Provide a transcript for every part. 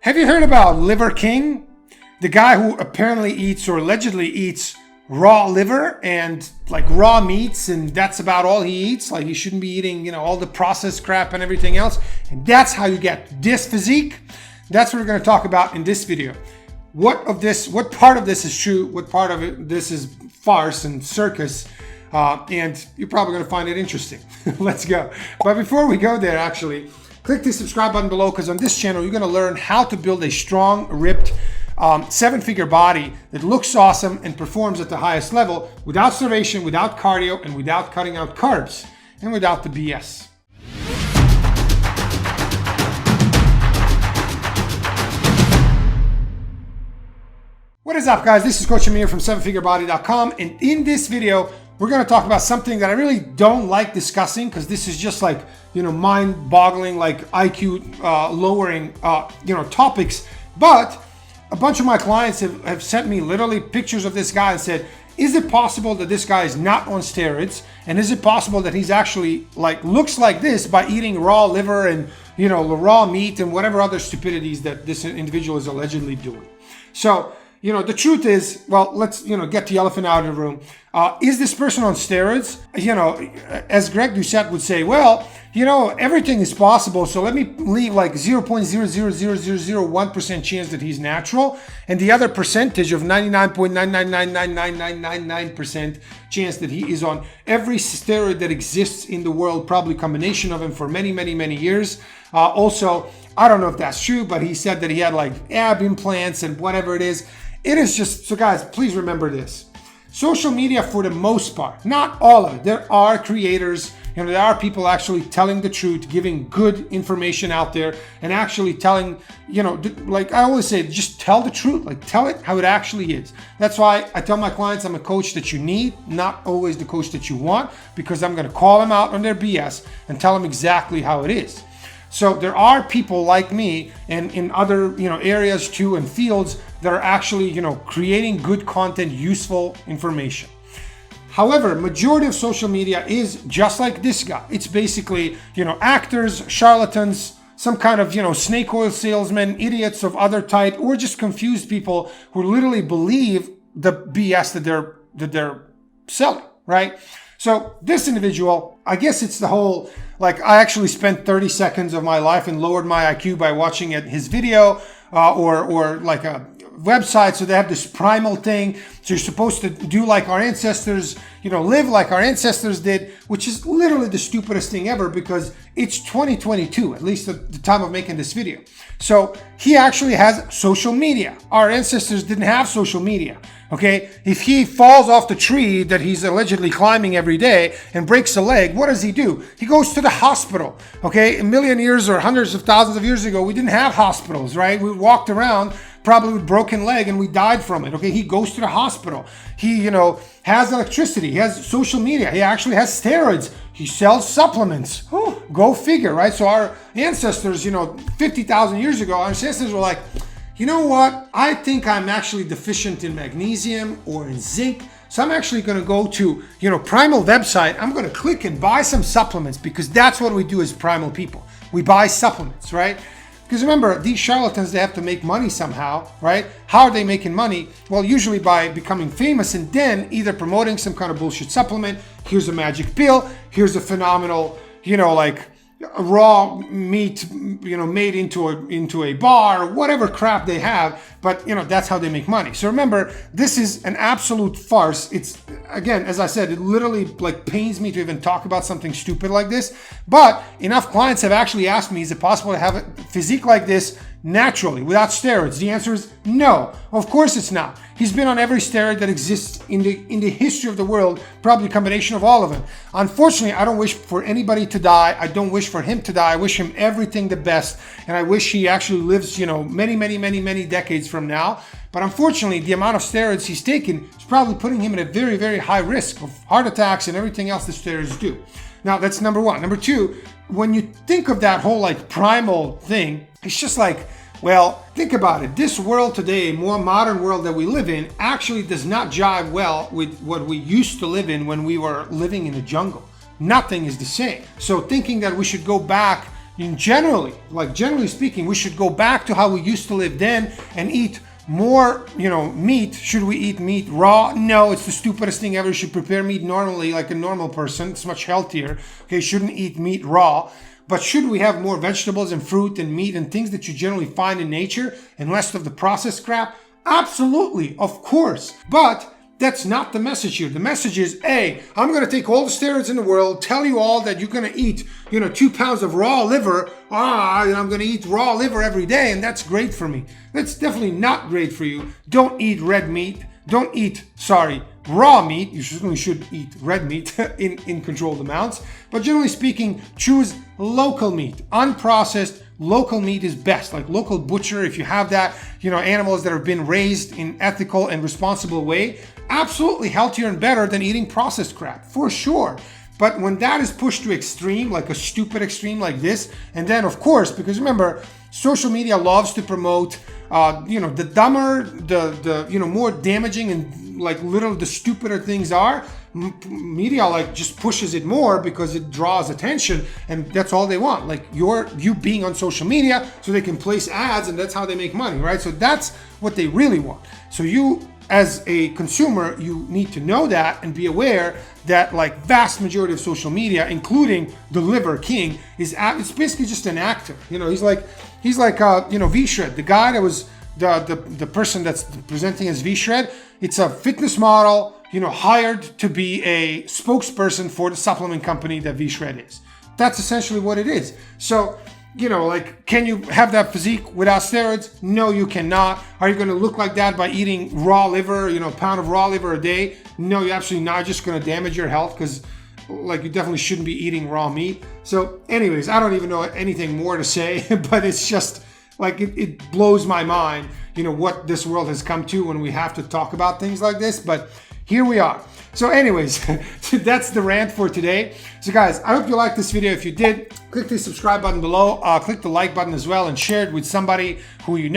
Have you heard about Liver King? The guy who apparently eats or allegedly eats raw liver and like raw meats, and that's about all he eats. Like he shouldn't be eating, all the processed crap and everything else. And that's how you get this physique. That's what we're going to talk about in this video. What part of this is true? What part of this is farce and circus? And you're probably going to find it interesting. Let's go. But before we go there, actually, click the subscribe button below, because on this channel, you're going to learn how to build a strong, ripped, 7-figure body that looks awesome and performs at the highest level without starvation, without cardio, and without cutting out carbs, and without the BS. What is up, guys? This is Coach Amir from 7figurebody.com, and in this video, we're going to talk about something that I really don't like discussing, because this is just like, mind-boggling, like IQ lowering, topics. But a bunch of my clients have sent me literally pictures of this guy and said, is it possible that this guy is not on steroids? And is it possible that he's actually looks like this by eating raw liver and, raw meat and whatever other stupidities that this individual is allegedly doing? So, the truth is, well, let's, get the elephant out of the room. Is this person on steroids? As Greg Doucette would say, well, everything is possible. So let me leave like 0.0000001% chance that he's natural, and the other percentage of 99.9999999% chance that he is on every steroid that exists in the world, probably combination of them for many, many, many years. Also, I don't know if that's true, but he said that he had like ab implants and whatever it is. It is just, so guys, please remember this. Social media, for the most part, not all of it, there are creators, there are people actually telling the truth, giving good information out there, and actually telling, like I always say, just tell the truth, tell it how it actually is. That's why I tell my clients I'm a coach that you need, not always the coach that you want, because I'm going to call them out on their BS and tell them exactly how it is. So there are people like me and in other, areas too and fields that are actually, creating good content, useful information. However, majority of social media is just like this guy. It's basically, actors, charlatans, some kind of, snake oil salesmen, idiots of other type, or just confused people who literally believe the BS that they're selling, right? So this individual, I guess it's the whole, I actually spent 30 seconds of my life and lowered my IQ by watching his video or like a website. So they have this primal thing. So you're supposed to do like our ancestors, live like our ancestors did, which is literally the stupidest thing ever, because it's 2022, at least at the time of making this video. So he actually has social media. Our ancestors didn't have social media. Okay, if he falls off the tree that he's allegedly climbing every day and breaks a leg, what does he do? He goes to the hospital. Okay, a million years or hundreds of thousands of years ago, we didn't have hospitals, right? We walked around probably with broken leg and we died from it. Okay, he goes to the hospital. He, has electricity. He has social media. He actually has steroids. He sells supplements. Go figure, right? So our ancestors, 50,000 years ago, our ancestors were like, you know what? I think I'm actually deficient in magnesium or in zinc. So I'm actually going to go to, Primal website. I'm going to click and buy some supplements, because that's what we do as primal people. We buy supplements, right? Because remember, these charlatans, they have to make money somehow, right? How are they making money? Well, usually by becoming famous and then either promoting some kind of bullshit supplement. Here's a magic pill. Here's a phenomenal, raw meat, made into a bar, whatever crap they have, but that's how they make money. So remember, this is an absolute farce. It's, again, as I said, it literally pains me to even talk about something stupid like this, but enough clients have actually asked me, is it possible to have a physique like this naturally, without steroids? The answer is no. Of course it's not. He's been on every steroid that exists in the history of the world, probably a combination of all of them. Unfortunately, I don't wish for anybody to die. I don't wish for him to die. I wish him everything the best, and I wish he actually lives, many, many, many, many decades from now. But unfortunately, the amount of steroids he's taken is probably putting him at a very, very high risk of heart attacks and everything else that steroids do. Now, that's number one. Number two, when you think of that whole primal thing, it's just well, think about it. This world today, more modern world that we live in, actually does not jive well with what we used to live in when we were living in the jungle. Nothing is the same. So thinking that we should go back, generally speaking, we should go back to how we used to live then and eat more, meat. Should we eat meat raw? No, it's the stupidest thing ever. You should prepare meat normally, like a normal person. It's much healthier. Okay, shouldn't eat meat raw. But should we have more vegetables and fruit and meat and things that you generally find in nature and less of the processed crap? Absolutely, of course. But that's not the message here. The message is, hey, I'm going to take all the steroids in the world, tell you all that you're going to eat, 2 pounds of raw liver. And I'm going to eat raw liver every day, and that's great for me. That's definitely not great for you. Don't eat red meat. Don't eat, raw meat. You certainly should eat red meat in controlled amounts. But generally speaking, choose local meat. Unprocessed, local meat is best. Like local butcher, if you have that, animals that have been raised in ethical and responsible way, absolutely healthier and better than eating processed crap, for sure. But when that is pushed to extreme, like a stupid extreme like this, and then of course, because remember, social media loves to promote, the dumber, the more damaging and like literally the stupider things are, media just pushes it more because it draws attention, and that's all they want. Like you being on social media so they can place ads, and that's how they make money, right? So that's what they really want. So you, as a consumer, you need to know that and be aware that vast majority of social media, including the Liver King, it's basically just an actor. He's like V-Shred, the guy that was the person that's presenting as V-Shred. It's a fitness model, hired to be a spokesperson for the supplement company that V-Shred is. That's essentially what it is. So, can you have that physique without steroids? No, you cannot. Are you going to look like that by eating raw liver, a pound of raw liver a day? No, you're absolutely not. Just going to damage your health because you definitely shouldn't be eating raw meat. So anyways, I don't even know anything more to say, but it's just it blows my mind, what this world has come to when we have to talk about things like this. But here we are. So anyways, that's the rant for today. So guys, I hope you liked this video. If you did, click the subscribe button below, click the like button as well, and share it with somebody who an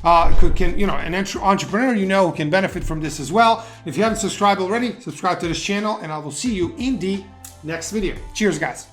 entrepreneur who can benefit from this as well. If you haven't subscribed already, subscribe to this channel, and I will see you in the next video. Cheers, guys.